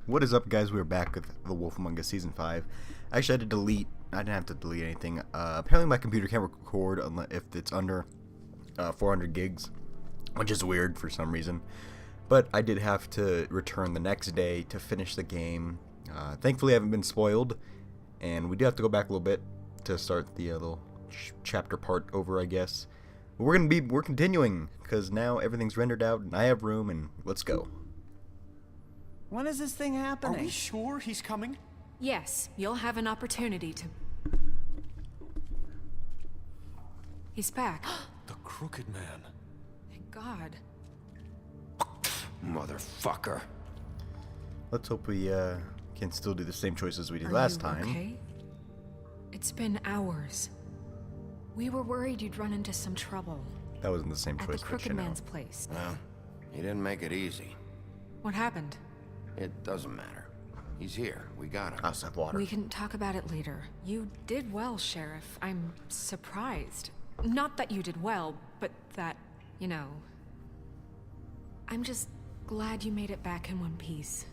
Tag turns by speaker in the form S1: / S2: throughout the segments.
S1: What is up, guys? We're back with The Wolf Among Us Season 5. Actually, I had to delete. I didn't have to delete anything. Apparently, my computer can't record if it's under 400 gigs, which is weird for some reason. But I did have to return the next day to finish the game. Thankfully, I haven't been spoiled, and we do have to go back a little bit to start the little chapter part over, I guess. But we're continuing because now everything's rendered out, and I have room, and let's go.
S2: When is this thing happening?
S3: Are we sure he's coming?
S4: Yes, you'll have an opportunity to... He's back.
S3: The Crooked Man.
S4: Thank God.
S3: Motherfucker.
S1: Let's hope we can still do the same choices we did
S4: Are
S1: last
S4: you
S1: time.
S4: okay? It's been hours. We were worried you'd run into some trouble.
S1: That wasn't the same
S4: At
S1: choice,
S4: the
S1: but you
S4: Crooked
S1: know.
S4: Man's place.
S5: Well, he didn't make it easy.
S4: What happened?
S5: It doesn't matter. He's here. We got him.
S1: I also have water.
S4: We can talk about it later. You did well, Sheriff. I'm surprised. Not that you did well, but that, you know... I'm just glad you made it back in one piece.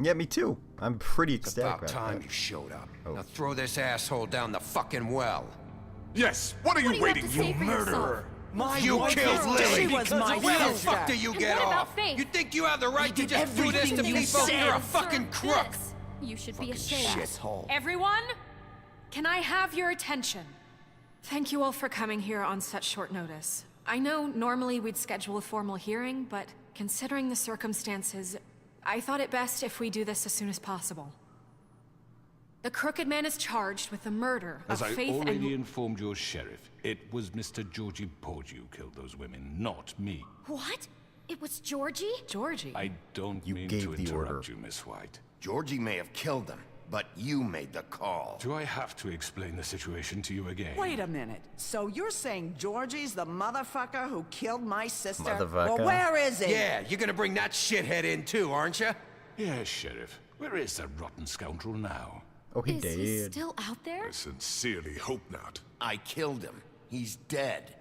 S1: Yeah, me too. I'm pretty
S5: It's
S1: ecstatic
S5: about
S1: about
S5: time
S1: that.
S5: you showed up.
S1: Oh.
S5: Now throw this asshole down the fucking well.
S3: Yes, what are you waiting for?
S5: Murderer! You
S2: wife
S5: killed
S2: is
S5: Lily!
S2: dead because my
S5: Where the
S2: sister.
S5: fuck do you get
S6: what about
S5: off?
S6: Faith?
S5: You think you have the right to
S2: did
S5: just do this to
S2: everything you
S5: people?
S2: said.
S5: You're a fucking
S6: Sir,
S5: crook!
S6: this. You should
S5: Fucking
S6: be ashamed.
S5: shithole.
S4: Everyone, can I have your attention? Thank you all for coming here on such short notice. I know normally we'd schedule a formal hearing, but considering the circumstances, I thought it best if we do this as soon as possible. The Crooked Man is charged with the murder
S7: As
S4: of
S7: I
S4: Faith
S7: already
S4: and...
S7: informed your sheriff, it was Mr. Georgie Porgy who killed those women, not me.
S6: What? It was Georgie?
S4: Georgie.
S7: I don't
S1: You
S7: mean
S1: gave
S7: to
S1: the
S7: interrupt
S1: order.
S7: you, Miss White.
S5: Georgie may have killed him, but you made the call.
S7: Do I have to explain the situation to you again?
S2: Wait a minute. So you're saying Georgie's the motherfucker who killed my sister?
S1: Motherfucker.
S2: Well, where is he?
S5: Yeah, you're gonna bring that shithead in too, aren't you?
S7: Yes, Sheriff. Where is that rotten scoundrel now?
S1: Oh, he
S6: Is he
S1: did.
S6: still out there?
S3: I sincerely hope not.
S5: I killed him. He's dead.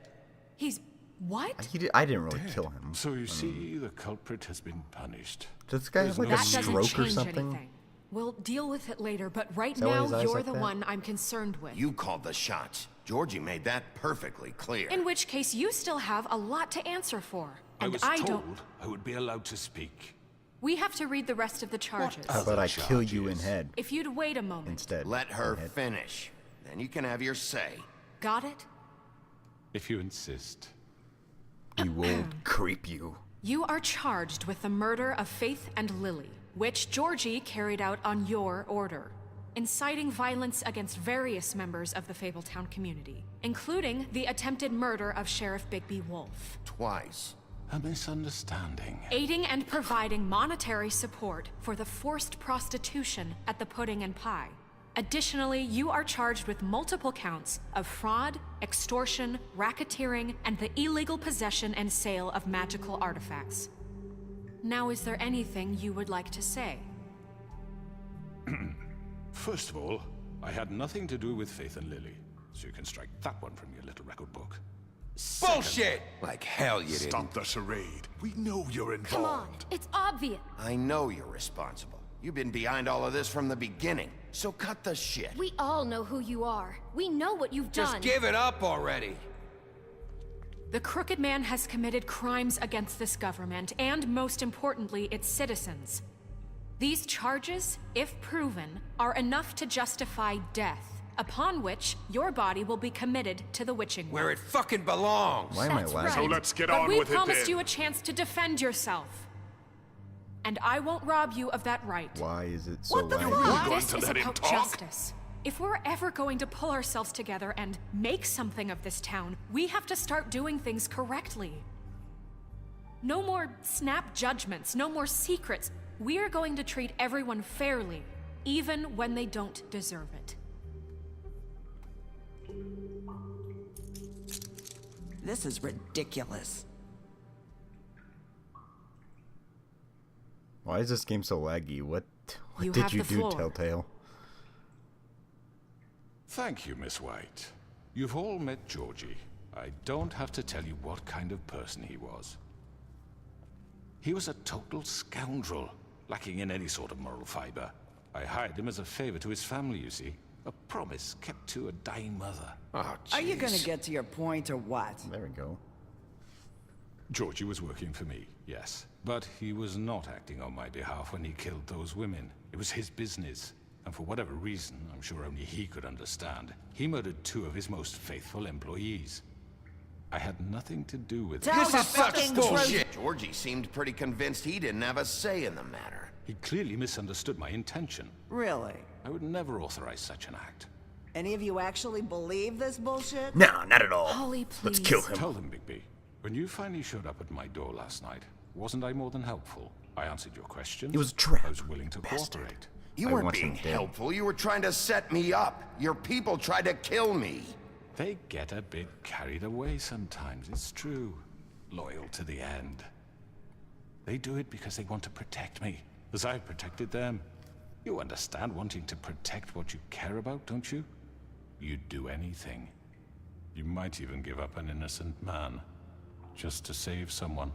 S4: He's... what?
S1: I didn't really kill him.
S7: So you see, the culprit has been punished.
S1: Does this guy have like a
S4: That doesn't
S1: stroke or
S4: change
S1: something?
S4: anything. We'll deal with it later, but right
S1: Is that why his
S4: now,
S1: eyes
S4: you're
S1: like
S4: the
S1: that?
S4: one I'm concerned with.
S5: You called the shots. Georgie made that perfectly clear.
S4: In which case, you still have a lot to answer for.
S7: I
S4: And
S7: was
S4: I
S7: told
S4: don't...
S7: I would be allowed to speak.
S4: We have to read the rest of the charges.
S1: How about I
S7: Other
S1: kill you in
S7: charges.
S1: head
S4: If you'd wait a moment.
S1: instead?
S5: Let her
S1: In head.
S5: finish. Then you can have your say.
S4: Got it?
S7: If you insist.
S1: He will creep you.
S4: You are charged with the murder of Faith and Lily, which Georgie carried out on your order, inciting violence against various members of the Fabletown community, including the attempted murder of Sheriff Bigby Wolf,
S5: Twice.
S7: A misunderstanding.
S4: aiding and providing monetary support for the forced prostitution at the Pudding and Pie. Additionally, you are charged with multiple counts of fraud, extortion, racketeering, and the illegal possession and sale of magical artifacts. Now, is there anything you would like to say?
S7: First of all, I had nothing to do with Faith and Lily, so you can strike that one from your little record book.
S5: Bullshit! Like hell you didn't.
S3: Stop the charade. We know you're involved.
S6: Come on, it's obvious.
S5: I know you're responsible. You've been behind all of this from the beginning. So cut the shit.
S6: We all know who you are. We know what you've
S5: Just
S6: done.
S5: give it up already.
S4: The Crooked Man has committed crimes against this government and, most importantly, its citizens. These charges, if proven, are enough to justify death, upon which your body will be committed to the witching
S5: Where
S4: well.
S5: it fucking belongs.
S1: Why am I
S6: That's
S1: lagging?
S3: So let's get
S4: But
S3: on
S4: we
S3: with it
S4: promised
S3: then.
S4: you a chance to defend yourself. And I won't rob you of that right.
S1: Why is it so
S2: What the
S1: laggy?
S2: fuck?
S3: going
S4: This
S3: to
S4: is
S3: let him
S4: about
S3: talk?
S4: justice. If we're ever going to pull ourselves together and make something of this town, we have to start doing things correctly. No more snap judgments, no more secrets. We are going to treat everyone fairly, even when they don't deserve it.
S2: This is ridiculous.
S1: Why is this game so laggy? What
S4: You
S1: did
S4: have
S1: you
S4: the
S1: do,
S4: floor.
S1: Telltale?
S7: Thank you, Miss White. You've all met Georgie. I don't have to tell you what kind of person he was. He was a total scoundrel, lacking in any sort of moral fiber. I hired him as a favor to his family, you see. A promise kept to a dying mother.
S5: Oh,
S2: Are you gonna
S5: jeez.
S2: get to your point or what?
S1: There we go.
S7: Georgie was working for me, yes. But he was not acting on my behalf when he killed those women. It was his business. And for whatever reason, I'm sure only he could understand, he murdered 2 of his most faithful employees. I had nothing to do with it.
S2: Tell
S5: This
S2: the
S5: is such
S2: fucking
S5: bullshit. Georgie seemed pretty convinced he didn't have a say in the matter.
S7: He clearly misunderstood my intention.
S2: Really?
S7: I would never authorize such an act.
S2: Any of you actually believe this bullshit?
S1: No, not at all.
S4: Holly,
S1: Let's
S4: please.
S1: kill him.
S7: Tell them, Bigby. When you finally showed up at my door last night, wasn't I more than helpful? I answered your questions.
S1: It was a trap.
S7: I was willing to
S1: Bastard.
S7: cooperate.
S5: You
S1: I
S5: weren't
S1: want
S5: being
S1: him dead.
S5: helpful. You were trying to set me up. Your people tried to kill me.
S7: They get a bit carried away sometimes, it's true. Loyal to the end. They do it because they want to protect me, as I've protected them. You understand wanting to protect what you care about, don't you? You'd do anything. You might even give up an innocent man, just to save someone.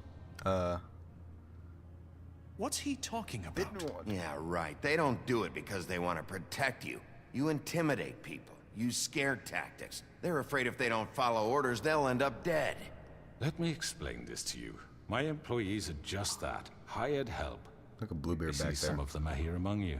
S3: What's he talking about?
S5: Yeah, right. They don't do it because they want to protect you. You intimidate people. Use scare tactics. They're afraid if they don't follow orders, they'll end up dead.
S7: Let me explain this to you. My employees are just that, hired help.
S1: Look at Bluebeard
S7: I see
S1: back there.
S7: some of them are here among you.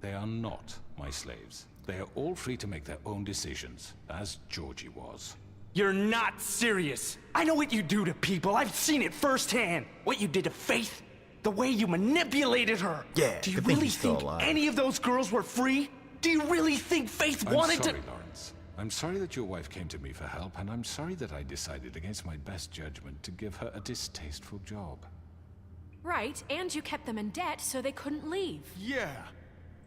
S7: They are not my slaves. They are all free to make their own decisions, as Georgie was.
S8: You're not serious. I know what you do to people. I've seen it firsthand. What you did to Faith. The way you manipulated her.
S1: Yeah,
S8: Do you
S1: good thing
S8: really
S1: he's still
S8: think
S1: alive.
S8: any of those girls were free? Do you really think Faith
S7: I'm
S8: wanted
S7: sorry,
S8: to...
S7: Lawrence. I'm sorry that your wife came to me for help, and I'm sorry that I decided against my best judgment to give her a distasteful job.
S4: Right, and you kept them in debt so they couldn't leave.
S9: Yeah,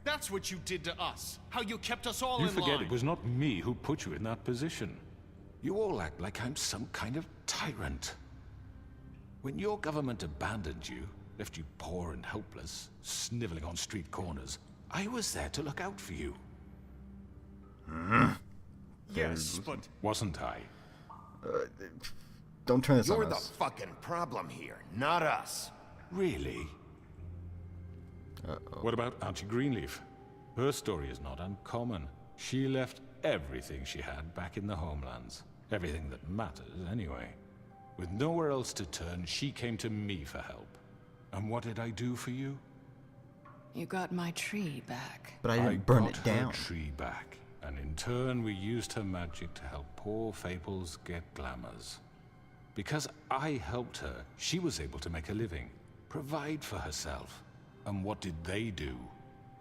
S9: that's what you did to us. How you kept us all
S7: You
S9: in
S7: forget
S9: line.
S7: it was not me who put you in that position. You all act like I'm some kind of tyrant. When your government abandoned you, left you poor and helpless, sniveling on street corners, I was there to look out for you.
S9: Yes, but
S7: Wasn't I?
S1: Don't turn this
S5: You're
S1: on
S5: the
S1: us.
S5: fucking problem here, not us.
S7: Really? What about Auntie Greenleaf? Her story is not uncommon. She left everything she had back in the homelands. Everything that matters, anyway. With nowhere else to turn, she came to me for help. And what did I do for you?
S10: You got my tree back.
S1: But I didn't burn
S7: got
S1: it down.
S7: her tree back, and in turn we used her magic to help poor Fables get glamours. Because I helped her, she was able to make a living, provide for herself. And what did they do?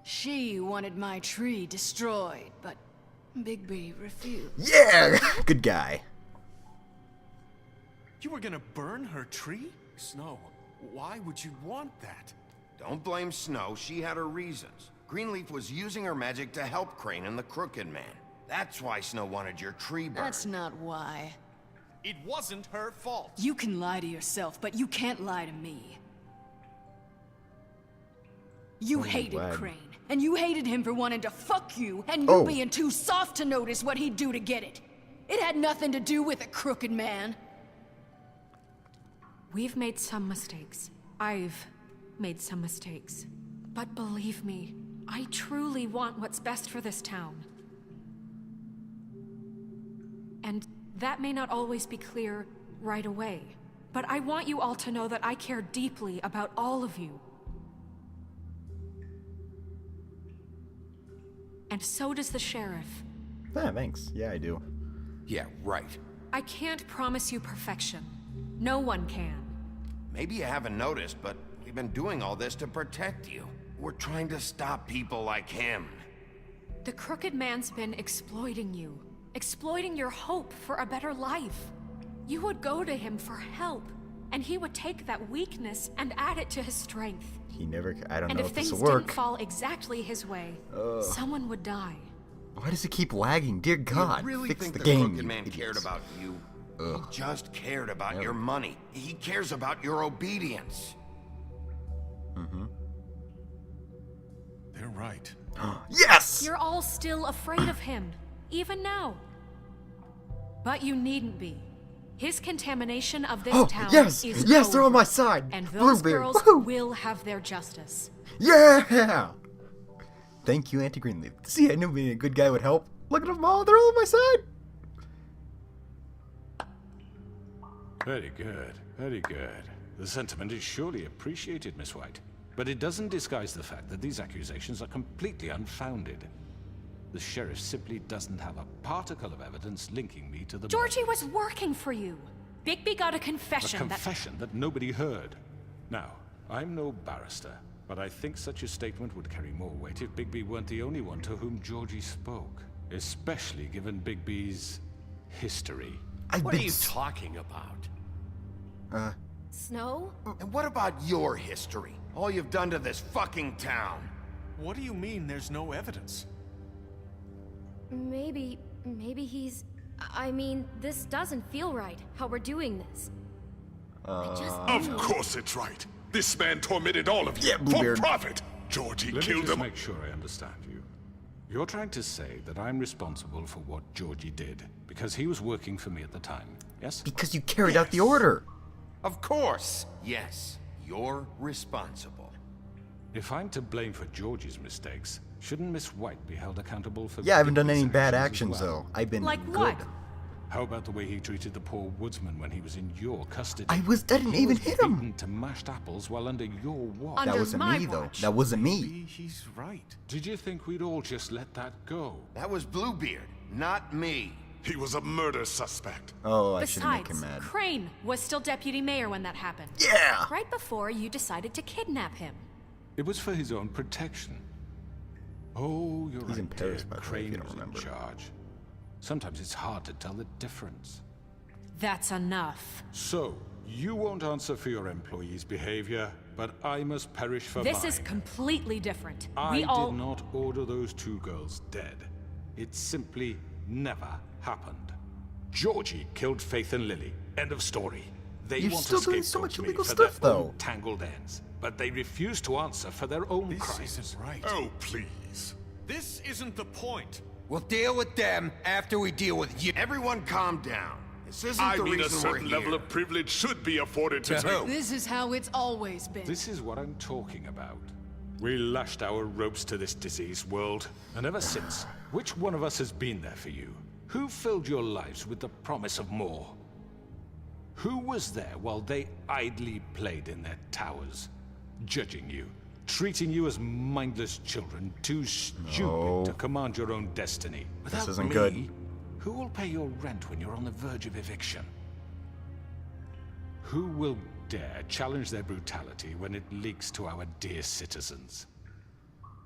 S10: She wanted my tree destroyed, but Bigby refused.
S1: Yeah! Good guy.
S9: you were gonna burn her tree? Snow, why would you want that?
S5: Don't blame Snow, she had her reasons. Greenleaf was using her magic to help Crane and the Crooked Man. That's why Snow wanted your tree burned.
S10: That's not why.
S9: It wasn't her fault.
S10: You can lie to yourself, but you can't lie to me. You hated
S1: glad.
S10: Crane, and you hated him for wanting to fuck you, and you being too soft to notice what he'd do to get it. It had nothing to do with a Crooked Man.
S4: We've made some mistakes. I've made some mistakes. But believe me, I truly want what's best for this town. And that may not always be clear right away, but I want you all to know that I care deeply about all of you. And so does the sheriff.
S1: Yeah, thanks. Yeah, I do.
S5: Yeah, right.
S4: I can't promise you perfection. No one can.
S5: Maybe you haven't noticed, but we've been doing all this to protect you. We're trying to stop people like him.
S4: The Crooked Man's been exploiting you. Exploiting your hope for a better life. You would go to him for help, and he would take that weakness and add it to his strength.
S1: He never... I don't
S4: And
S1: know
S4: if
S1: if this
S4: things
S1: will work.
S4: didn't fall exactly his way, someone would die.
S1: Why does it keep lagging? Dear God,
S5: You really
S1: fix
S5: think
S1: the
S5: the
S1: game,
S5: Crooked
S1: you
S5: Man cared
S1: idiots.
S5: about you? He just cared about your money. He cares about your obedience.
S9: They're right.
S1: Yes!
S4: You're all still afraid of him, even now. But you needn't be. His contamination of this
S1: Oh,
S4: town
S1: yes!
S4: is
S1: Yes, they're
S4: over,
S1: on my side!
S4: and those
S1: Bluebeard,
S4: girls
S1: woohoo!
S4: will have their justice.
S1: Yeah! Thank you, Auntie Greenleaf. See, I knew being a good guy would help. Look at them all, they're all on my side!
S7: Very good, very good. The sentiment is surely appreciated, Miss White. But it doesn't disguise the fact that these accusations are completely unfounded. The sheriff simply doesn't have a particle of evidence linking me to the
S4: Georgie
S7: murders.
S4: was working for you. Bigby got a
S7: A
S4: confession
S7: confession that nobody heard. Now, I'm no barrister, but I think such a statement would carry more weight if Bigby weren't the only one to whom Georgie spoke. Especially given Bigby's history.
S9: What are you talking about?
S6: Snow?
S5: And what about your history? All you've done to this fucking town.
S9: What do you mean there's no evidence?
S6: Maybe he's... I mean, this doesn't feel right, how we're doing this. I just
S11: Of course it's right. This man tormented all of you
S1: Yeah,
S11: for
S1: Bluebeard.
S11: profit. Georgie
S7: Let me
S11: killed
S7: just
S11: them.
S7: make sure I understand you. You're trying to say that I'm responsible for what Georgie did because he was working for me at the time, yes?
S1: Because you carried out the order!
S5: Of course. Yes, you're responsible.
S7: If I'm to blame for Georgie's mistakes, shouldn't Miss White be held accountable for
S1: Yeah, I haven't done
S7: Bigby's
S1: any bad
S7: actions
S1: actions,
S7: as well?
S1: though. I've been
S4: Like
S1: good.
S4: what?
S7: How about the way he treated the poor woodsman when he was in your custody?
S1: I didn't
S7: He
S1: even
S7: was
S1: hit him!
S7: beaten to mashed apples while under your watch.
S4: Under
S1: That wasn't
S4: my
S1: me, though.
S4: watch.
S1: That wasn't me.
S9: Maybe he's right.
S7: Did you think we'd all just let that go?
S5: That was Bluebeard, not me.
S11: He was a murder suspect.
S1: Oh, I should make
S4: Besides,
S1: him mad.
S4: Crane was still deputy mayor when that happened.
S1: Yeah!
S4: Right before you decided to kidnap him.
S7: It was for his own protection. Oh, you're
S1: He's
S7: right,
S1: in Paris,
S7: dear.
S1: by the way, if
S7: Crane
S1: you don't
S7: was
S1: remember.
S7: in charge. Sometimes it's hard to tell the difference.
S4: That's enough.
S7: So, you won't answer for your employees' behavior, but I must perish for
S4: This
S7: mine.
S4: is completely different.
S7: I
S4: We all...
S7: did not order those two girls dead. It simply never happened. Georgie killed Faith and Lily. End of story. They
S1: You're
S7: want
S1: still
S7: to
S1: doing so
S7: scapegoat
S1: much
S7: me
S1: illegal
S7: for
S1: stuff,
S7: their
S1: though.
S7: own tangled ends, but they refuse to answer for their own
S9: This
S7: crimes.
S9: isn't right.
S11: Oh, please.
S9: This isn't the point.
S5: We'll deal with them after we deal with you. Everyone calm down. This isn't
S11: I
S5: the
S11: mean, a
S5: reason we're
S11: certain
S5: here.
S11: level of privilege should be afforded to
S5: To
S11: me.
S5: who?
S10: This is how it's always been.
S7: This is what I'm talking about. We lashed our ropes to this diseased world, and ever since, which one of us has been there for you? Who filled your lives with the promise of more? Who was there while they idly played in their towers, judging you, treating you as mindless children, too stupid to command your own destiny? Without
S1: isn't
S7: me,
S1: good.
S7: who will pay your rent when you're on the verge of eviction? Who will dare challenge their brutality when it leaks to our dear citizens?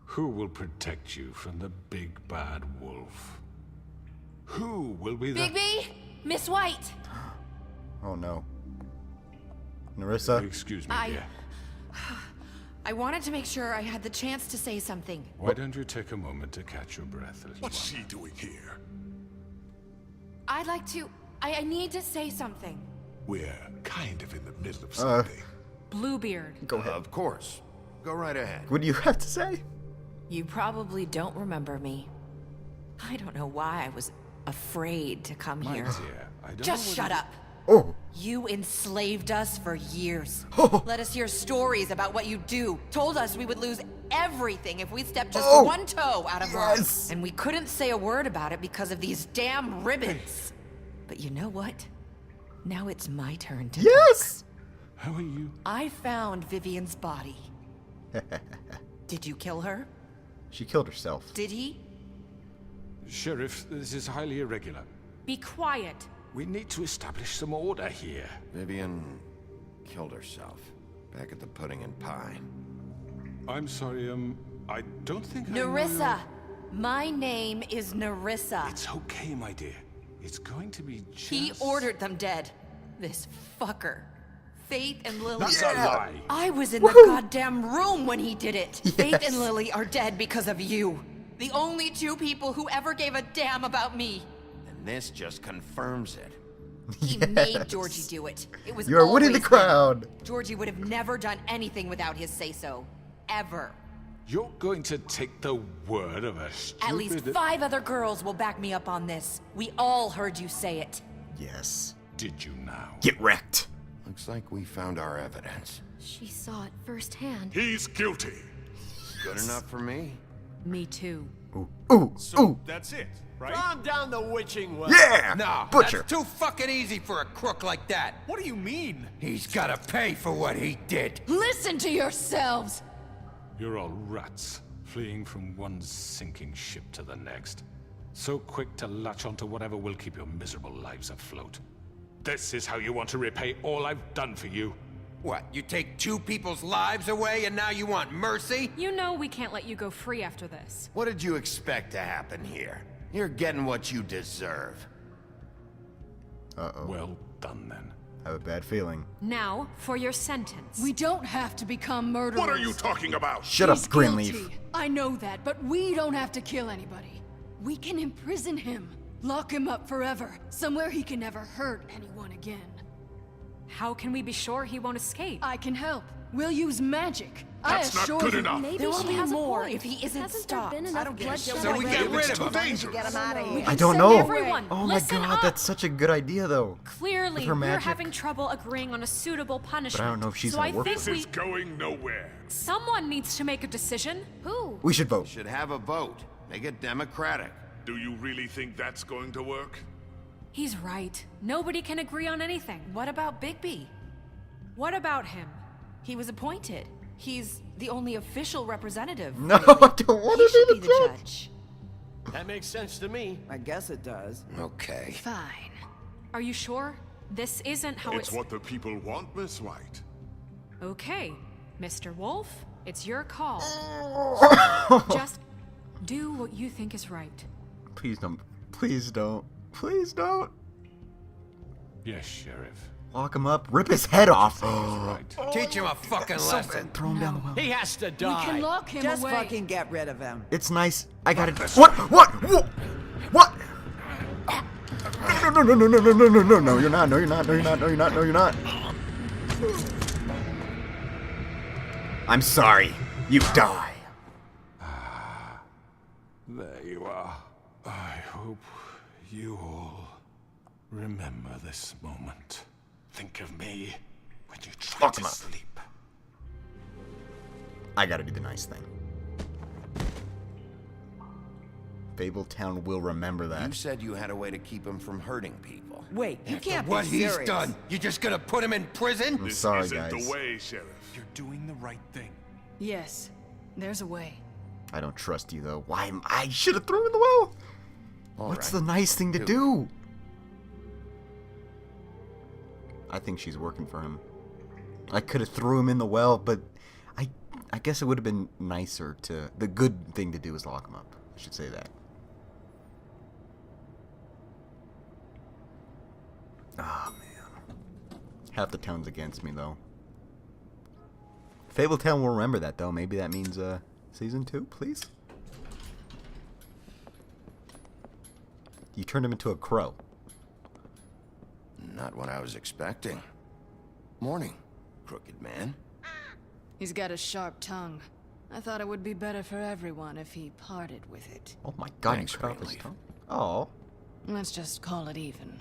S7: Who will protect you from the big bad wolf? Who will be the...
S6: Bigby? Miss White!
S1: Oh, no. Narissa?
S7: Excuse me, dear.
S12: I wanted to make sure I had the chance to say something.
S7: Why don't you take a moment to catch your breath, little
S11: What's
S7: one?
S11: she doing here?
S12: I'd like to... I need to say something.
S11: We're kind of in the middle of something.
S4: Bluebeard.
S1: Go ahead.
S5: Of course. Go right ahead.
S1: What do you have to say?
S12: You probably don't remember me. I don't know why I was afraid to come
S7: My
S12: here.
S7: dear, I don't
S12: Just
S7: know
S12: shut
S7: whether-
S12: up.
S1: Oh!
S12: You enslaved us for years.
S1: Oh.
S12: Let us hear stories about what you do. Told us we would lose everything if we stepped just
S1: Oh.
S12: one toe out of
S1: Yes.
S12: line. And we couldn't say a word about it because of these damn ribbons. But you know what? Now it's my turn to
S1: Yes!
S7: How are you?
S12: I found Vivian's body. Did you kill her?
S1: She killed herself.
S12: Did he?
S7: Sheriff, this is highly irregular.
S4: Be quiet.
S7: We need to establish some order here.
S5: Vivian killed herself. Back at the pudding and pie.
S7: I'm sorry, I don't think I know
S12: Narissa. My name is Narissa.
S7: your- It's okay, my dear. It's going to be just...
S12: He ordered them dead. This fucker. Faith and Lily.
S7: That's a lie.
S12: I was in the goddamn room when he did it. Faith and Lily are dead because of you. The only two people who ever gave a damn about me.
S5: And this just confirms it.
S12: He made Georgie do it. It was
S1: You are winning the
S12: always him.
S1: crowd.
S12: Georgie would have never done anything without his say-so. Ever.
S7: You're going to take the word of a stupid...
S12: At least 5 other girls will back me up on this. We all heard you say it.
S1: Yes.
S7: did you now?
S1: Get wrecked.
S5: Looks like we found our evidence.
S6: She saw it firsthand.
S11: He's guilty.
S5: Good enough for me.
S4: Me too.
S1: Ooh,
S9: So that's it, right?
S13: Calm down the witching well.
S1: yeah!
S13: No,
S1: Butcher.
S13: that's too fucking easy for a crook like that.
S9: What do you mean?
S13: He's gotta pay for what he did.
S10: Listen to yourselves!
S7: You're all rats, fleeing from one sinking ship to the next. So quick to latch onto whatever will keep your miserable lives afloat. This is how you want to repay all I've done for you.
S13: What, you take two people's lives away and now you want mercy?
S4: You know we can't let you go free after this.
S5: What did you expect to happen here? You're getting what you deserve.
S1: Uh-oh.
S7: Well done, then.
S1: I have a bad feeling.
S4: Now, for your sentence.
S10: We don't have to become murderers.
S11: What are you talking about?
S1: Shut
S10: He's
S1: up, Greenleaf.
S10: guilty. I know that, but we don't have to kill anybody. We can imprison him. Lock him up forever. Somewhere he can never hurt anyone again.
S4: How can we be sure he won't escape?
S10: I can help. We'll use magic.
S11: That's
S10: I
S11: not
S10: assure
S11: good
S10: you.
S11: enough.
S6: Maybe
S12: There will
S6: she
S12: be
S6: has
S12: more
S6: a point.
S12: if he isn't
S6: Hasn't
S12: stopped.
S6: there been
S2: I
S6: enough
S2: don't care.
S6: bloodshed
S13: So we
S6: already?
S13: get rid of
S11: It's too
S13: him.
S11: dangerous.
S2: Get him out of here.
S1: I don't
S4: Send
S1: know.
S4: everyone.
S1: Oh my
S4: Listen
S1: god,
S4: up.
S1: that's such a good idea, though.
S4: Clearly,
S1: her
S4: we're
S1: magic.
S4: having trouble agreeing on a suitable punishment.
S1: But I don't know if she's
S4: so
S1: gonna
S4: I
S1: work
S4: think
S1: with
S11: This
S4: we...
S11: is going nowhere.
S4: Someone needs to make a decision.
S6: Who?
S1: We should vote.
S5: Should have a vote. Make it democratic.
S11: Do you really think that's going to work?
S4: He's right. Nobody can agree on anything.
S12: What about Bigby?
S4: What about him?
S12: He was appointed. He's the only official representative.
S1: No, I don't want
S12: He
S1: to
S12: should
S1: be
S12: be
S1: the
S12: the
S1: judge.
S12: judge.
S13: That makes sense to me.
S2: I guess it does.
S13: Okay.
S10: Fine.
S4: Are you sure? This isn't how
S11: It's what the people want, Miss White.
S4: Okay, Mr. Wolf, it's your call. Just do what you think is right.
S1: Please don't. Please don't. Please don't.
S7: Yes, Sheriff.
S1: Lock him up. Rip his head off.
S7: Right.
S13: Teach him a fucking lesson.
S1: Throw him down the well.
S13: He has to
S10: We
S13: die.
S10: can lock him
S2: Just
S10: away.
S2: fucking get rid of him.
S1: It's nice. I got it. What? What? What? No, no, no, no, no, no, no, no, no, no, you're not. No, you're not. No, you're not. No, you're not. No, you're not. I'm sorry. You die.
S7: There you are. I hope you all remember this moment. Think of me when you try
S1: Lock
S7: to
S1: him up.
S7: sleep.
S1: I gotta do the nice thing. Fabletown will remember
S5: You
S1: that.
S5: said you had a way to keep him from hurting people.
S2: Wait, you
S13: After
S2: can't
S13: what
S2: be
S13: he's
S2: serious.
S13: done, you just gonna put him in prison?
S1: I'm
S11: This
S1: sorry,
S11: isn't
S1: guys.
S11: the way, Sheriff.
S9: You're doing the right thing.
S10: Yes, there's a way.
S1: I don't trust you, though. Why? I should have thrown him in the well.
S5: All
S1: What's
S5: right.
S1: the nice thing to
S5: Do it.
S1: do? I think she's working for him. I could have threw him in the well, but I guess it would have been nicer to... The good thing to do is lock him up. I should say that. Ah, man. Half the town's against me, though. Fabletown will remember that, though. Maybe that means, Season 2, please? You turned him into a crow.
S5: Not what I was expecting. Morning, crooked man.
S10: He's got a sharp tongue. I thought it would be better for everyone if he parted with it.
S1: Oh my god,
S5: Thanks,
S1: you cut off his
S5: Greenleaf.
S1: tongue? Oh.
S10: Let's just call it even.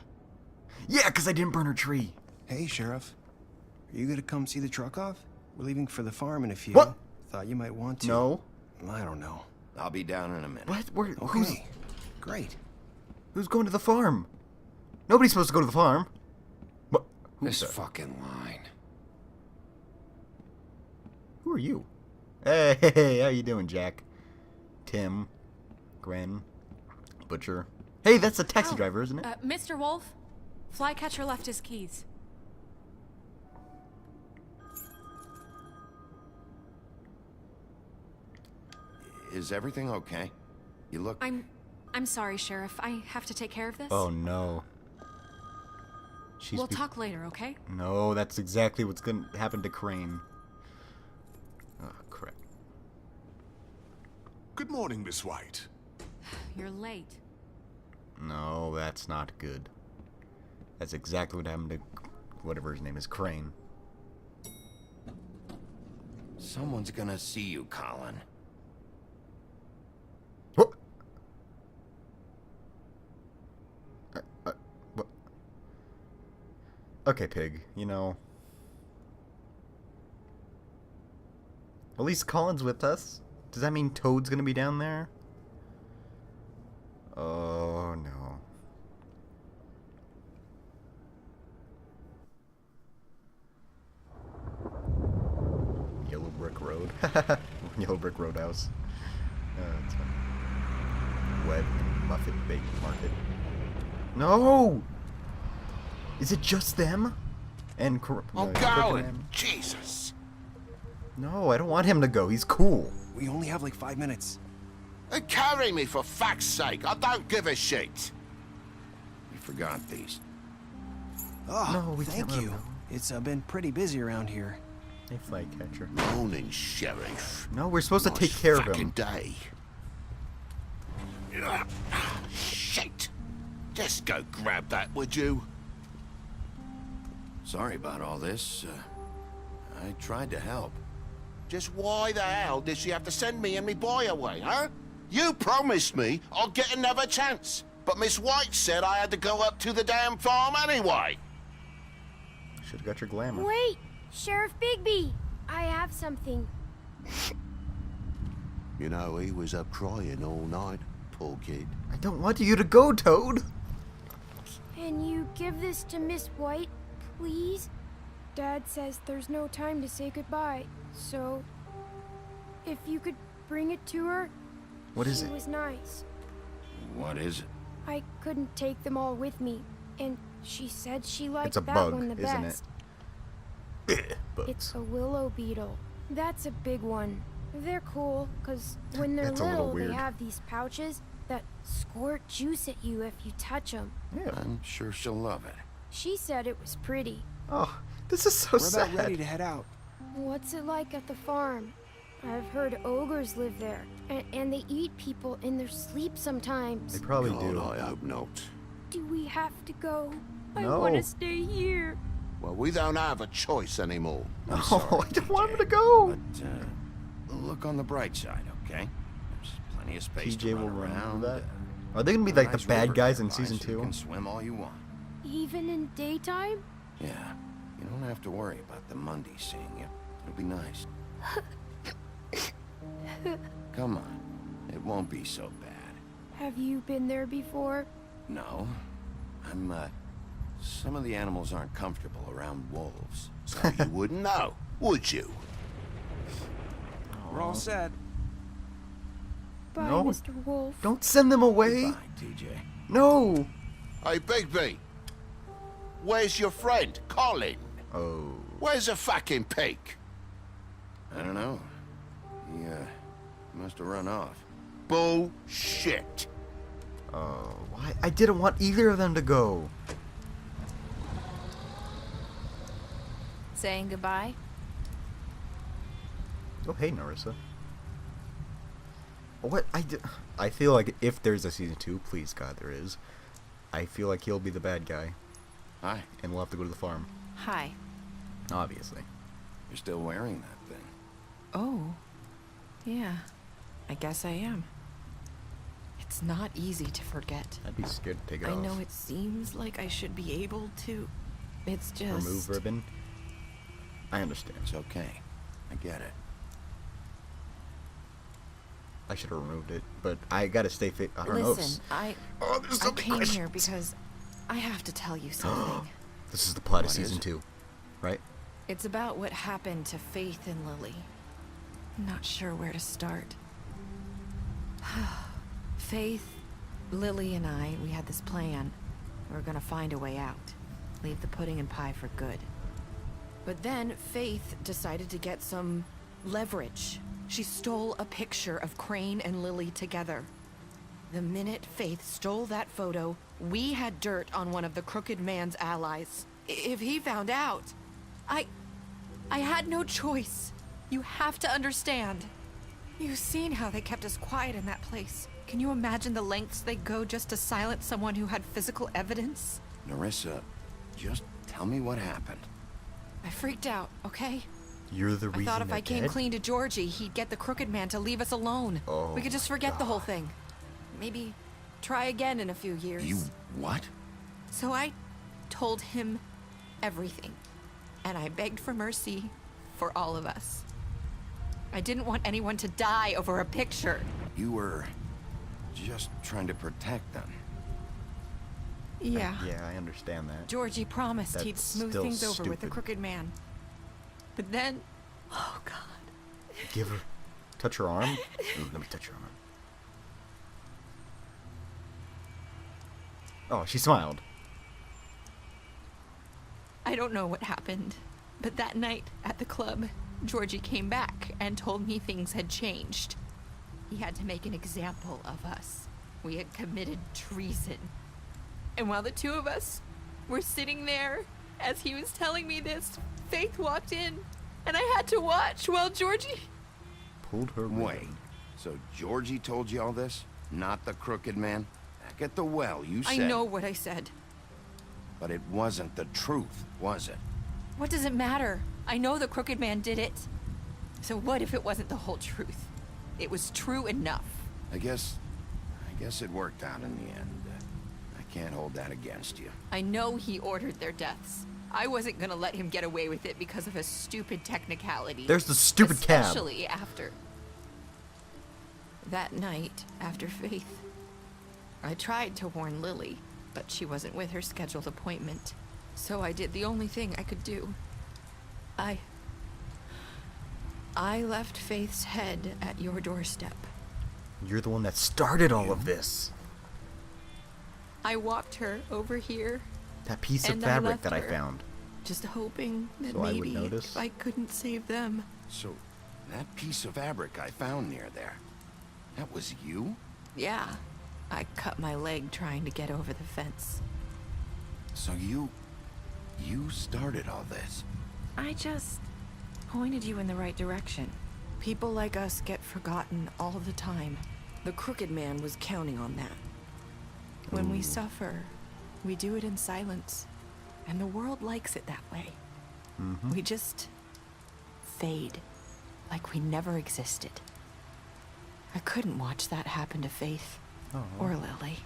S1: Yeah, because I didn't burn her tree.
S14: Hey, Sheriff. Are you gonna come see the truck off? We're leaving for the farm in a few.
S1: What?
S14: Thought you might want to.
S1: No.
S14: I don't know.
S5: I'll be down in a minute.
S1: What? Where,
S14: Okay. Great.
S1: who's going to the farm? Nobody's supposed to go to the farm. What?
S5: This fucking line.
S1: Who are you? Hey, how you doing, Jack? Tim, Gren, Butcher. Hey, that's the taxi driver, isn't it?
S4: Mr. Wolf, Flycatcher left his keys.
S5: Is everything okay? You look...
S4: I'm sorry, Sheriff. I have to take care of this.
S1: Oh no.
S4: We'll talk later, okay?
S1: No, that's exactly what's gonna happen to Crane. Oh, crap.
S11: Good morning, Miss White.
S4: You're late.
S1: No, that's not good. That's exactly what happened to whatever his name is, Crane.
S5: Someone's gonna see you, Colin.
S1: What? What? Okay, Pig, you know. At least Colin's with us. Does that mean Toad's gonna be down there? Oh, no. Yellow Brick Road. Yellow Brick Roadhouse. That's fine. Web Muffet Bake Market. No! Is it just them? And
S13: I'm going! Jesus!
S1: No, I don't want him to go. He's cool.
S14: We only have like 5 minutes.
S5: Carry me for fuck's sake. I don't give a shit. You forgot these.
S14: Oh,
S1: No, we can't
S14: thank
S1: let him
S14: you.
S1: go.
S14: It's been pretty busy around here.
S1: Hey, Flycatcher.
S5: Morning, Sheriff.
S1: No, we're supposed to
S5: Nice
S1: take care of
S5: fucking
S1: him.
S5: day. Shit! Just go grab that, would you? Sorry about all this. I tried to help. Just why the hell did she have to send me and me boy away, huh? You promised me I'll get another chance, but Miss White said I had to go up to the damn farm anyway.
S1: Should've got your glamour.
S6: Wait! Sheriff Bigby! I have something.
S5: You know, he was up crying all night, poor kid.
S1: I don't want you to go, Toad.
S6: Can you give this to Miss White, please? Dad says there's no time to say goodbye, so if you could bring it to her.
S1: What is
S6: She
S1: it?
S6: was nice.
S5: What is it?
S6: I couldn't take them all with me, and she said she liked
S1: It's a
S6: that
S1: bug,
S6: one the
S1: isn't
S6: best.
S1: it?
S6: It's a willow beetle. That's a big one. They're cool, because when they're
S1: That's a little
S6: little, they
S1: weird.
S6: have these pouches that squirt juice at you if you touch them.
S1: Yeah.
S5: I'm sure she'll love it.
S6: She said it was pretty.
S1: Oh, this is so
S14: We're
S1: sad.
S14: about ready to head out.
S6: What's it like at the farm? I've heard ogres live there, and they eat people in their sleep sometimes.
S1: They probably
S5: God,
S1: do.
S5: I hope not.
S6: Do we have to go? I
S1: No.
S6: want to stay here.
S5: Well, we don't have a choice anymore. I'm
S1: No,
S5: sorry,
S1: I don't want him
S5: TJ.
S1: to go.
S5: But, look on the bright side, okay? There's plenty of space
S1: TJ
S5: to
S1: will
S5: run
S1: run
S5: around.
S1: that. Are they gonna be like the
S5: Nice
S1: bad
S5: river
S1: guys in
S5: nearby,
S1: season
S5: so you
S1: 2?
S5: can swim all you want.
S6: Even in daytime?
S5: Yeah, you don't have to worry about the Monday seeing you. It'll be nice. Come on, it won't be so bad.
S6: Have you been there before?
S5: No, some of the animals aren't comfortable around wolves, so you wouldn't know, would you?
S14: We're all set.
S6: Bye,
S1: No.
S6: Mr. Wolf.
S1: Don't send them away.
S5: Goodbye, TJ.
S1: No.
S5: Hey, Bigby! Where's your friend, Colin?
S1: Oh.
S5: Where's the fucking pig? I don't know. He, must have run off. Bullshit!
S1: Oh, why? I didn't want either of them to go.
S12: Saying goodbye?
S1: Oh, hey, Narissa. What? I feel like if there's a season 2, please God there is, I feel like he'll be the bad guy.
S5: Hi.
S1: And we'll have to go to the farm.
S12: Hi.
S1: Obviously.
S5: You're still wearing that thing.
S12: Oh. Yeah. I guess I am. It's not easy to forget.
S1: I'd be scared to take it
S12: I
S1: off.
S12: know it seems like I should be able to. It's just...
S1: Remove ribbon. I understand.
S5: It's okay. I get it.
S1: I should have removed it, but I gotta stay fit. I don't know.
S12: Listen, I came here because I have to tell you something.
S1: This is the plot of
S5: What is
S1: season
S5: it?
S1: 2, right?
S12: It's about what happened to Faith and Lily. I'm not sure where to start. Faith, Lily, and I, we had this plan. We were gonna find a way out. Leave the pudding and pie for good. But then Faith decided to get some leverage. She stole a picture of Crane and Lily together. The minute Faith stole that photo, we had dirt on one of the crooked man's allies. If he found out, I had no choice. You have to understand. You've seen how they kept us quiet in that place. Can you imagine the lengths they go just to silence someone who had physical evidence?
S5: Narissa, just tell me what happened.
S12: I freaked out, okay?
S1: You're the
S12: I
S1: reason
S12: thought if
S1: they're
S12: I came
S1: dead?
S12: clean to Georgie, he'd get the crooked man to leave us alone.
S1: Oh
S12: we could just
S1: my
S12: forget the whole
S1: God.
S12: thing. Maybe try again in a few years.
S5: You what?
S12: So I told him everything. And I begged for mercy for all of us. I didn't want anyone to die over a picture.
S5: You were just trying to protect them.
S12: Yeah.
S1: Yeah, I understand that.
S12: Georgie promised
S1: That's
S12: he'd smooth
S1: still
S12: things over with the
S1: stupid.
S12: crooked man. But then, oh God.
S1: Give her, touch her arm. Ooh, let me touch her arm. Oh, she smiled.
S12: I don't know what happened, but that night at the club, Georgie came back and told me things had changed. He had to make an example of us. We had committed treason. And while the two of us were sitting there, as he was telling me this, Faith walked in, and I had to watch while Georgie...
S1: Pulled her ribbon.
S5: Wait, so Georgie told you all this? Not the crooked man? Back at the well, you said...
S12: I know what I said.
S5: But it wasn't the truth, was it?
S12: What does it matter? I know the crooked man did it. So what if it wasn't the whole truth? It was true enough.
S5: I guess it worked out in the end. I can't hold that against you.
S12: I know he ordered their deaths. I wasn't gonna let him get away with it because of a stupid technicality.
S1: There's the stupid cab.
S12: Especially after... That night, after Faith, I tried to warn Lily, but she wasn't with her scheduled appointment. So I did the only thing I could do. I left Faith's head at your doorstep.
S1: You're the one that started all of this.
S12: I walked her over here.
S1: That piece of
S12: and
S1: fabric
S12: left
S1: that I
S12: her,
S1: found.
S12: Just hoping that
S1: So I would
S12: maybe
S1: notice?
S12: if I couldn't save them.
S5: So, that piece of fabric I found near there, that was you?
S12: Yeah, I cut my leg trying to get over the fence.
S5: So you started all this?
S12: I just pointed you in the right direction. People like us get forgotten all the time. The crooked man was counting on that. When we suffer, we do it in silence. And the world likes it that way. We just fade, like we never existed. I couldn't watch that happen to Faith or Lily.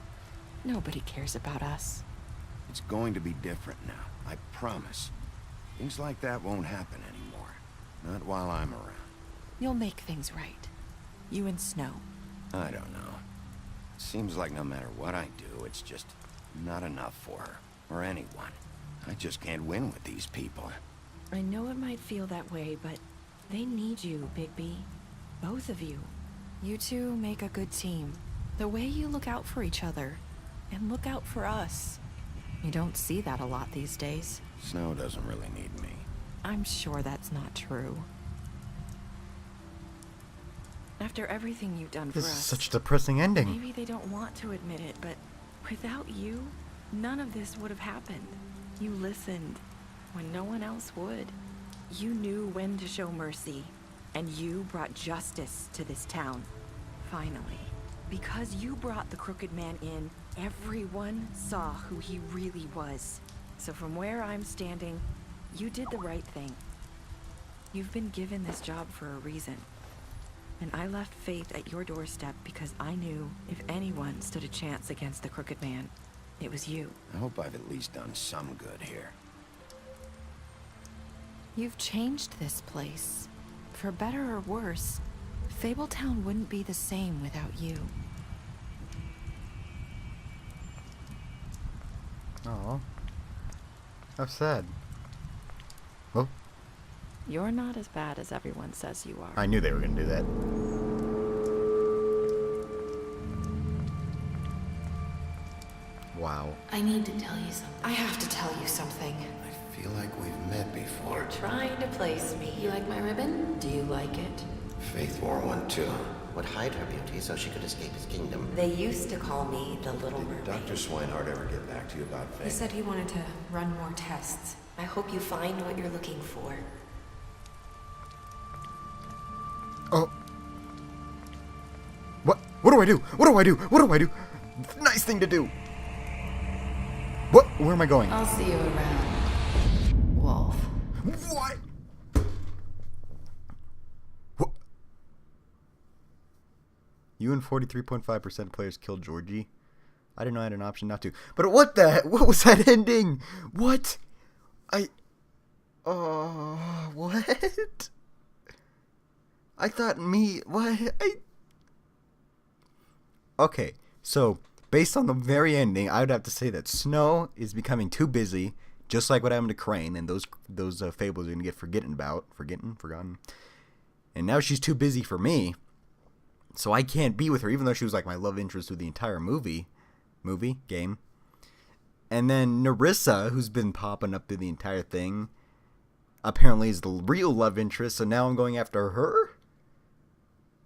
S12: Nobody cares about us.
S5: It's going to be different now, I promise. Things like that won't happen anymore. Not while I'm around.
S12: You'll make things right. You and Snow.
S5: I don't know. Seems like no matter what I do, it's just not enough for her, or anyone. I just can't win with these people.
S12: I know it might feel that way, but they need you, Bigby. Both of you. You two make a good team. The way you look out for each other, and look out for us. You don't see that a lot these days.
S5: Snow doesn't really need me.
S12: I'm sure that's not true. After everything you've done for
S1: This is
S12: us,
S1: such a depressing ending.
S12: maybe they don't want to admit it, but without you, none of this would have happened. You listened when no one else would. You knew when to show mercy, and you brought justice to this town. Finally. Because you brought the crooked man in, everyone saw who he really was. So from where I'm standing, you did the right thing. You've been given this job for a reason. And I left Faith at your doorstep because I knew if anyone stood a chance against the crooked man, it was you.
S5: I hope I've at least done some good here.
S12: You've changed this place. For better or worse, Fabletown wouldn't be the same without you.
S1: Oh, how sad. Oh,
S12: You're not as bad as everyone says you are.
S1: I knew they were gonna do that. Wow.
S15: I need to tell you something.
S12: I have to tell you something.
S5: I feel like we've met before.
S15: You're trying to place me. You like my ribbon?
S12: Do you like it?
S5: Faith wore one too.
S16: Would hide her beauty so she could escape his kingdom.
S15: They used to call me the Little Mermaid.
S5: Dr. Swinehart ever get back to you about Faith?
S15: He said he wanted to run more tests. I hope you find what you're looking for.
S1: Oh. What do I do? What do I do? What do I do? Nice thing to do. What? Where am I going?
S15: I'll see you around, Wolf.
S1: What? You and 43.5% of players killed Georgie. I didn't know I had an option not to. But what was that ending? What? What? I thought me... What? Okay, so, based on the very ending, I would have to say that Snow is becoming too busy, just like what happened to Crane, and those fables are going to get forgotten. And now she's too busy for me, so I can't be with her, even though she was like my love interest through the entire game. And then Nerissa, who's been popping up through the entire thing, apparently is the real love interest, so now I'm going after her?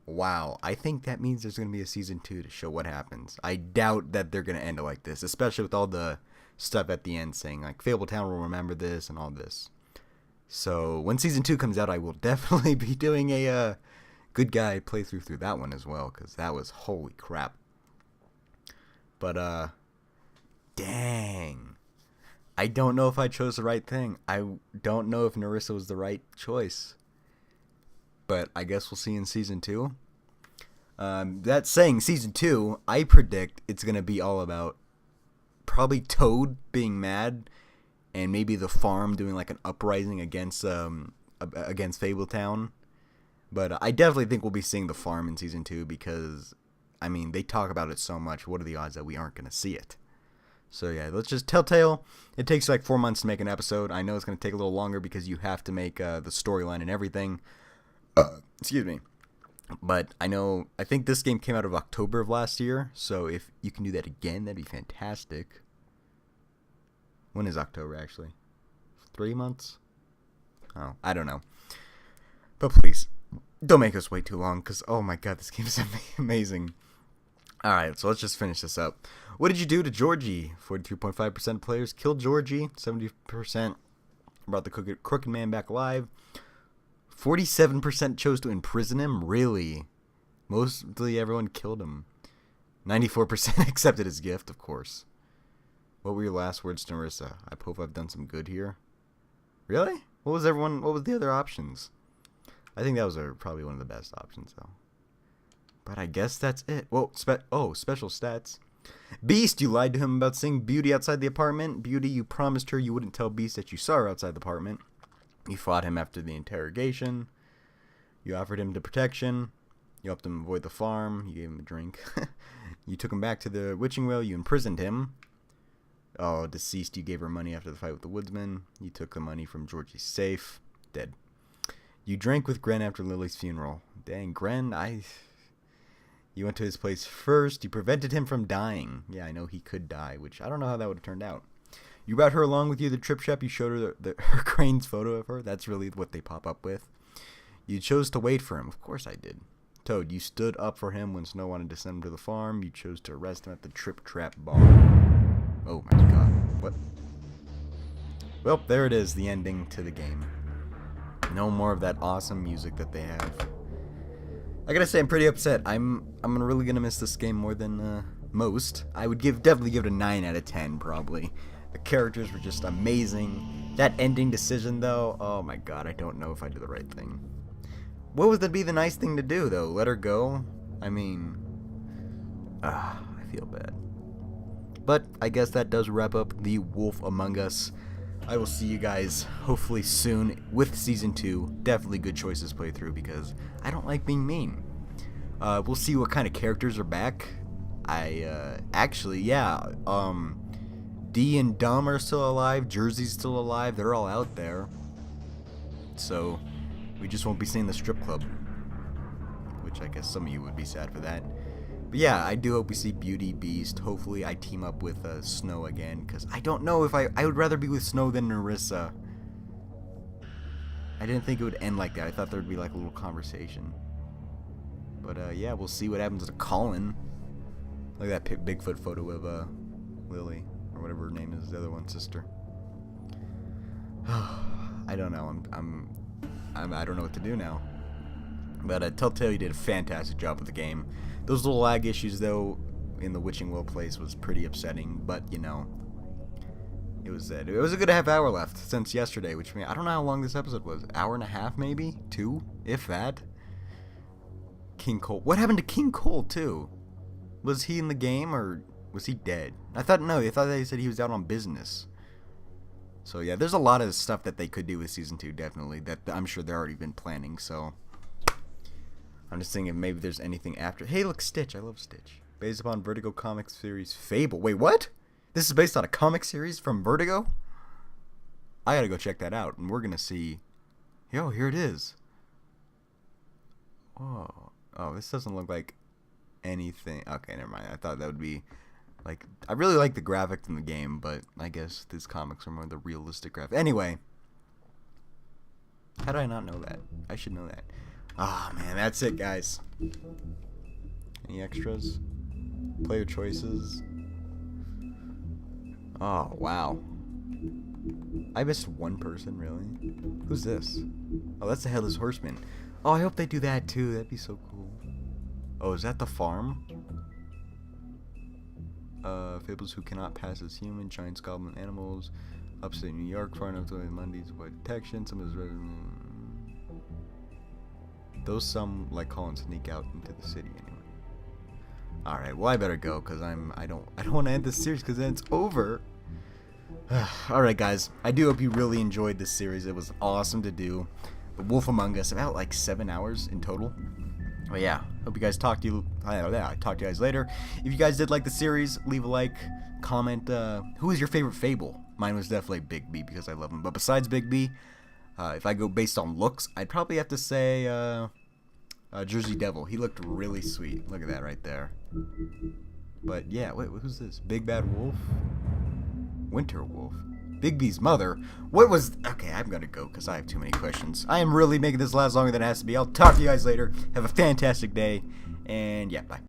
S1: Wow, I think that means there's going to be a season 2 to show what happens. I doubt that they're going to end it like this, especially with all the stuff at the end saying, like, Fabletown will remember this and all this. So, when season 2 comes out, I will definitely be doing a good guy playthrough through that one as well, because that was holy crap. But, dang. I don't know if I chose the right thing. I don't know if Nerissa was the right choice. But I guess we'll see in season 2. That saying, season 2, I predict it's going to be all about probably Toad being mad and maybe the farm doing like an uprising against Fabletown. But I definitely think we'll be seeing the farm in season 2 because, I mean, they talk about it so much. What are the odds that we aren't going to see it? So yeah, let's just Telltale. It takes like 4 months to make an episode. I know it's going to take a little longer because you have to make the storyline and everything. Excuse me. But I think this game came out of October of last year, so if you can do that again, that'd be fantastic. When is October, actually? 3 months? Oh, I don't know. But please, don't make us wait too long, because, oh my god, this game is amazing. Alright, so let's just finish this up. What did you do to Georgie? 43.5% of players killed Georgie. 70% brought the crooked man back alive. 47% chose to imprison him? Really? Mostly everyone killed him. 94% accepted his gift, of course. What were your last words to Nerissa? I hope I've done some good here. Really? What was the other options? I think that was probably one of the best options, though. But I guess that's it. Whoa, special stats. Beast, you lied to him about seeing Beauty outside the apartment. Beauty, you promised her you wouldn't tell Beast that you saw her outside the apartment. You fought him after the interrogation. You offered him protection. You helped him avoid the farm. You gave him a drink. You took him back to the witching well. You imprisoned him. Oh, deceased. You gave her money after the fight with the woodsman. You took the money from Georgie's safe. Dead. You drank with Gren after Lily's funeral. Dang, Gren, You went to his place first. You prevented him from dying. Yeah, I know he could die, which I don't know how that would have turned out. You brought her along with you to the trip shop. You showed her her Crane's photo of her. That's really what they pop up with. You chose to wait for him. Of course I did. Toad, you stood up for him when Snow wanted to send him to the farm. You chose to arrest him at the Trip Trap Bar. Oh my god. What? Well, there it is, the ending to the game. No more of that awesome music that they have. I gotta say, I'm pretty upset. I'm really gonna miss this game more than most. I would definitely give it a 9 out of 10, probably. The characters were just amazing. That ending decision, though, oh my god, I don't know if I did the right thing. What would be the nice thing to do, though? Let her go? I mean, I feel bad. But I guess that does wrap up The Wolf Among Us. I will see you guys hopefully soon with Season 2. Definitely good choices to play through because I don't like being mean. We'll see what kind of characters are back. Actually, yeah, D and Dumb are still alive. Jersey's still alive. They're all out there. So, we just won't be seeing the strip club. Which I guess some of you would be sad for that. But yeah, I do hope we see Beauty, Beast. Hopefully I team up with Snow again. Because I don't know if I would rather be with Snow than Nerissa. I didn't think it would end like that. I thought there would be like a little conversation. But yeah, we'll see what happens to Colin. Look at that Bigfoot photo of Lily. Or whatever her name is, the other one's sister. I don't know. I don't know what to do now. But Telltale, you did a fantastic job with the game. Those little lag issues, though, in the Witching Well place was pretty upsetting. But you know, it was a good half hour left since yesterday. Which means I don't know how long this episode was. Hour and a half, maybe 2, if that. King Cole. What happened to King Cole too? Was he in the game or was he dead? I thought they said he was out on business. So yeah, there's a lot of stuff that they could do with Season 2, definitely, that I'm sure they've already been planning, so... I'm just thinking if maybe there's anything after... Hey, look, Stitch. I love Stitch. Based upon Vertigo comic series Fable. Wait, what? This is based on a comic series from Vertigo? I gotta go check that out, and we're gonna see... Yo, here it is. Oh, this doesn't look like anything... Okay, never mind. I thought that would be... Like, I really like the graphics in the game, but I guess these comics are more the realistic graphics. Anyway. How did I not know that? I should know that. Ah, man, that's it, guys. Any extras? Player choices? Oh, wow. I missed one person, really? Who's this? Oh, that's the Headless Horseman. Oh, I hope they do that, too. That'd be so cool. Oh, is that the farm? Fables who cannot pass as human, giants, goblin animals, upstate New York, far enough to Mondays avoid detection, some of his those some like call and sneak out into the city anyway. Alright, well I better go because I don't want to end this series because then it's over. Alright guys, I do hope you really enjoyed this series. It was awesome to do. The Wolf Among Us, about like 7 hours in total. But yeah, hope you guys talk to you guys later. If you guys did like the series, leave a like, comment. Who is your favorite Fable? Mine was definitely Bigby because I love him. But besides Bigby, if I go based on looks, I'd probably have to say Jersey Devil. He looked really sweet. Look at that right there. But yeah, wait, who's this? Big Bad Wolf? Winter Wolf? Bigby's mother? What was... Okay, I'm gonna go because I have too many questions. I am really making this last longer than it has to be. I'll talk to you guys later. Have a fantastic day. And yeah, bye.